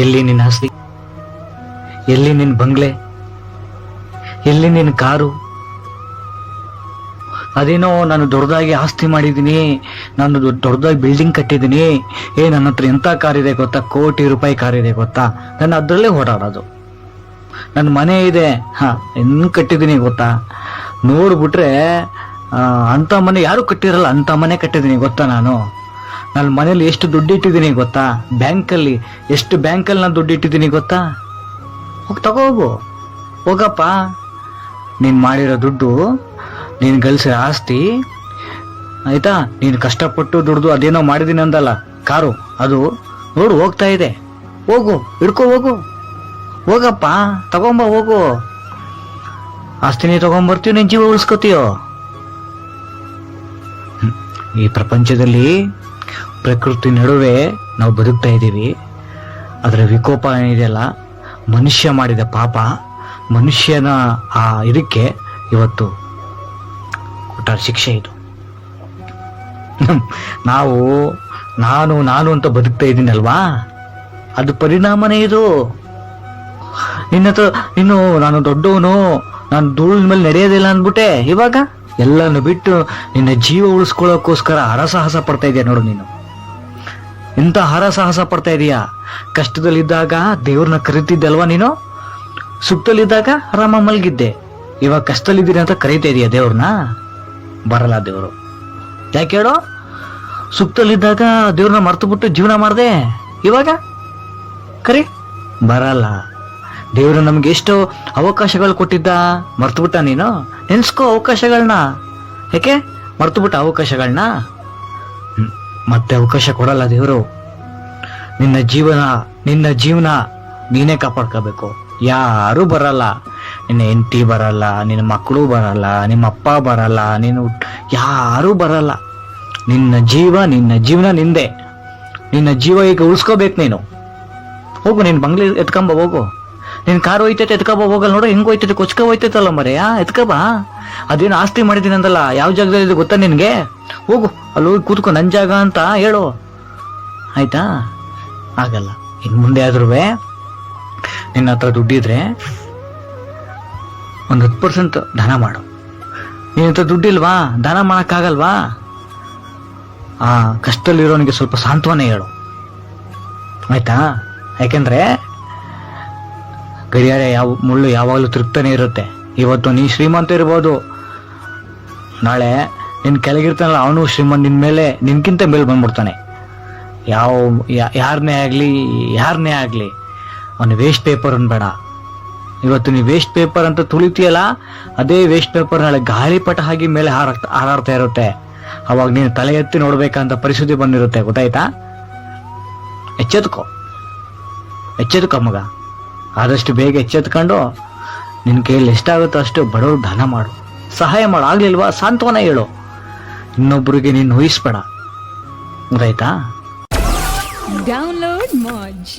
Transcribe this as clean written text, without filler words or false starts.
ಎಲ್ಲಿ ನಿನ್ನ ಆಸ್ತಿ, ಎಲ್ಲಿ ನಿನ್ನ ಬಂಗ್ಲೆ, ಎಲ್ಲಿ ನಿನ್ನ ಕಾರು? ಅದೇನೋ ನಾನು ದೊಡ್ಡದಾಗಿ ಆಸ್ತಿ ಮಾಡಿದ್ದೀನಿ, ನಾನು ದೊಡ್ಡದಾಗಿ ಬಿಲ್ಡಿಂಗ್ ಕಟ್ಟಿದ್ದೀನಿ, ನನ್ನ ಹತ್ರ ಎಂಥ ಕಾರ್ ಇದೆ ಗೊತ್ತಾ, ಕೋಟಿ ರೂಪಾಯಿ ಕಾರ್ ಇದೆ ಗೊತ್ತಾ, ನಾನು ಅದರಲ್ಲೇ ಓಡಾಡೋದು. ನನ್ನ ಮನೆ ಇದೆ, ಹೆಂಗ್ ಕಟ್ಟಿದ್ದೀನಿ ಗೊತ್ತಾ, ನೋಡ್ಬಿಟ್ರೆ ಅಂಥ ಮನೆ ಯಾರು ಕಟ್ಟಿರಲ್ಲ, ಅಂಥ ಮನೆ ಕಟ್ಟಿದ್ದೀನಿ ಗೊತ್ತಾ ನಾನು. ನನ್ನ ಮನೇಲಿ ಎಷ್ಟು ದುಡ್ಡು ಇಟ್ಟಿದ್ದೀನಿ ಗೊತ್ತಾ, ಬ್ಯಾಂಕಲ್ಲಿ ಎಷ್ಟು ಬ್ಯಾಂಕಲ್ಲಿ ನಾನು ದುಡ್ಡು ಇಟ್ಟಿದ್ದೀನಿ ಗೊತ್ತಾ. ಹೋಗಿ ತಗೋಗು, ಹೋಗಪ್ಪ. ನೀನು ಮಾಡಿರೋ ದುಡ್ಡು, ನೀನು ಗಳಿಸಿರೋ ಆಸ್ತಿ ಆಯ್ತಾ, ನೀನು ಕಷ್ಟಪಟ್ಟು ದುಡ್ದು ಅದೇನೋ ಮಾಡಿದ್ದೀನಿ ಅಂದಲ್ಲ ಕಾರು, ಅದು ನೋಡು ಹೋಗ್ತಾ ಇದೆ. ಹೋಗು, ಹಿಡ್ಕೊ ಹೋಗು, ಹೋಗಪ್ಪ, ತಗೊಂಬ ಹೋಗು. ಆಸ್ತಿನೇ ತಗೊಂಬರ್ತೀವಿ, ನೀನು ಜೀವ ಉಳಿಸ್ಕೋತೀಯೋ. ಈ ಪ್ರಪಂಚದಲ್ಲಿ ಪ್ರಕೃತಿ ನಡುವೆ ನಾವು ಬದುಕ್ತಾ ಇದ್ದೀವಿ. ಅದರ ವಿಕೋಪ ಏನಿದೆಯಲ್ಲ, ಮನುಷ್ಯ ಮಾಡಿದ ಪಾಪ, ಮನುಷ್ಯನ ಆ ಇದಕ್ಕೆ ಇವತ್ತು ಕೊಟ್ಟ ಶಿಕ್ಷೆ ಇದು. ನಾನು ಅಂತ ಬದುಕ್ತಾ ಇದ್ದೀನಲ್ವಾ, ಅದು ಪರಿಣಾಮನೇ ಇದು. ಇನ್ನು ನಾನು ದೊಡ್ಡವನು, ನಾನು ಧೂಳಿನ ಮೇಲೆ ನಡೆಯೋದಿಲ್ಲ ಅಂದ್ಬಿಟ್ಟೆ, ಇವಾಗ ಎಲ್ಲಾನು ಬಿಟ್ಟು ನಿನ್ನ ಜೀವ ಉಳಿಸ್ಕೊಳ್ಳೋಕ್ಕೋಸ್ಕರ ಹರಸಾಹಸ ಪಡ್ತಾ ಇದೆಯಾ ನೋಡು. ನೀನು ಇಂಥ ಹರಸಾಹಸ ಪಡ್ತಾ ಇದೀಯಾ. ಕಷ್ಟದಲ್ಲಿದ್ದಾಗ ದೇವ್ರನ್ನ ಕರೀತಿದ್ದಲ್ವಾ ನೀನು, ಸುಖದಲ್ಲಿದ್ದಾಗ ಆರಾಮ ಮಲಗಿದ್ದೆ. ಇವಾಗ ಕಷ್ಟದಲ್ಲಿದ್ದೀನಿ ಅಂತ ಕರೀತಾ ಇದೀಯ ದೇವ್ರನ್ನ? ಬರಲ್ಲ ದೇವರು. ಯಾಕೆ ಹೇಳೋ? ಸುಖದಲ್ಲಿದ್ದಾಗ ದೇವ್ರನ್ನ ಮರ್ತು ಬಿಟ್ಟು ಜೀವನ ಮಾಡ್ದೆ, ಇವಾಗ ಕರಿ ಬರಲ್ಲ. ದೇವರು ನಮ್ಗೆ ಎಷ್ಟು ಅವಕಾಶಗಳು ಕೊಟ್ಟಿದ್ದ, ಮರ್ತು ಬಿಟ್ಟ ನೀನು? ನೆನ್ಸ್ಕೋ ಅವಕಾಶಗಳನ್ನ. ಯಾಕೆ ಮರ್ತು ಬಿಟ್ಟ ಅವಕಾಶಗಳನ್ನ? ಮತ್ತೆ ಅವಕಾಶ ಕೊಡಲ್ಲ ದೇವರು. ನಿನ್ನ ಜೀವನ ನೀನೇ ಕಾಪಾಡ್ಕೋಬೇಕು. ಯಾರು ಬರಲ್ಲ. ನಿನ್ನ ಹೆಂಡತಿ ಬರಲ್ಲ, ನಿನ್ನ ಮಕ್ಕಳು ಬರಲ್ಲ, ನಿಮ್ಮ ಅಪ್ಪ ಬರಲ್ಲ, ನೀನು ಯಾರೂ ಬರಲ್ಲ. ನಿನ್ನ ಜೀವನ ನಿಂದೆ. ನಿನ್ನ ಜೀವ ಈಗ ಉಳಿಸ್ಕೋಬೇಕು ನೀನು. ಹೋಗು, ನಿನ್ನ ಬಂಗ್ಲೆ ಎತ್ಕೊಂಬ ಹೋಗು. ನಿನ್ ಕಾರ್ ಹೋಯ್ತೈತೆ ಎತ್ಕೊಬ ಹೋಗಲ್ಲ. ನೋಡು ಹೆಂಗ್ ಹೋಯ್ತೈತೆ, ಕೊಚ್ಕ ಹೋಯ್ತೈತಲ್ಲ ಮರೆಯ, ಎತ್ಕಬ. ಅದೇನು ಆಸ್ತಿ ಮಾಡಿದ್ದೀನಿ ಅಂದಲ್ಲ, ಯಾವ ಜಾಗದಲ್ಲಿ ಇದೆ ಗೊತ್ತಾ ನಿನ್ಗೆ? ಹೋಗು, ಅಲ್ಲಿ ಹೋಗಿ ಕೂತ್ಕೊ, ನನ್ ಜಾಗ ಅಂತ ಹೇಳು, ಆಯ್ತಾ? ಆಗಲ್ಲ. ಇನ್ ಮುಂದೆ ಆದ್ರೂ ನಿನ್ನ ಹತ್ರ ದುಡ್ಡಿದ್ರೆ ಒಂದು 10% ದಾನ ಮಾಡು. ನಿನ್ನ ಹತ್ರ ದುಡ್ಡಿಲ್ವಾ, ದಾನ ಮಾಡಕ್ಕಾಗಲ್ವಾ? ಕಷ್ಟದಲ್ಲಿರೋನಿಗೆ ಸ್ವಲ್ಪ ಸಾಂತ್ವನ ಹೇಳು, ಆಯ್ತಾ? ಯಾಕೆಂದ್ರೆ ಗಡಿಯಾರ ಮುಳ್ಳು ಯಾವಾಗಲೂ ತಿರುಗ್ತಾನೆ ಇರುತ್ತೆ. ಇವತ್ತು ನೀ ಶ್ರೀಮಂತ ಇರ್ಬೋದು, ನಾಳೆ ನಿನ್ ಕೆಳಗಿರ್ತಾನಲ್ಲ ಅವನು ಶ್ರೀಮಂತ, ನಿನ್ ಮೇಲೆ ನಿನ್ಕಿಂತ ಮೇಲೆ ಬಂದ್ಬಿಡ್ತಾನೆ. ಯಾರನ್ನೇ ಆಗ್ಲಿ ಅವನು ವೇಸ್ಟ್ ಪೇಪರ್ ಅನ್ಬೇಡ. ಇವತ್ತು ನೀವು ವೇಸ್ಟ್ ಪೇಪರ್ ಅಂತ ತುಳಿತೀಯಲ್ಲ, ಅದೇ ವೇಸ್ಟ್ ಪೇಪರ್ ನಾಳೆ ಗಾಳಿಪಟ ಹಾಗೆ ಮೇಲೆ ಹಾರಾಡ್ತಾ ಇರುತ್ತೆ. ಅವಾಗ ನೀನು ತಲೆ ಎತ್ತಿ ನೋಡ್ಬೇಕಂತ ಪರಿಸ್ಥಿತಿ ಬಂದಿರುತ್ತೆ, ಗೊತ್ತಾಯ್ತಾ? ಎಚ್ಚೆತ್ಕೋ ಮಗ. ಆದಷ್ಟು ಬೇಗ ಎಚ್ಚೆತ್ಕೊಂಡು ನಿನ್ನ ಕೈಯಲ್ಲಿ ಎಷ್ಟಾಗುತ್ತೋ ಅಷ್ಟು ಬಡವ್ರು ದಾನ ಮಾಡು, ಸಹಾಯ ಮಾಡು. ಆಗ್ಲಿಲ್ವಾ ಸಾಂತ್ವನ ಹೇಳು, ಇನ್ನೊಬ್ಬರಿಗೆ ನೀನು ಊಹಿಸ್ಬೇಡ, ಗೊತ್ತಾಯ್ತಾ? ಡೌನ್ಲೋಡ್ ಮೋಜ್.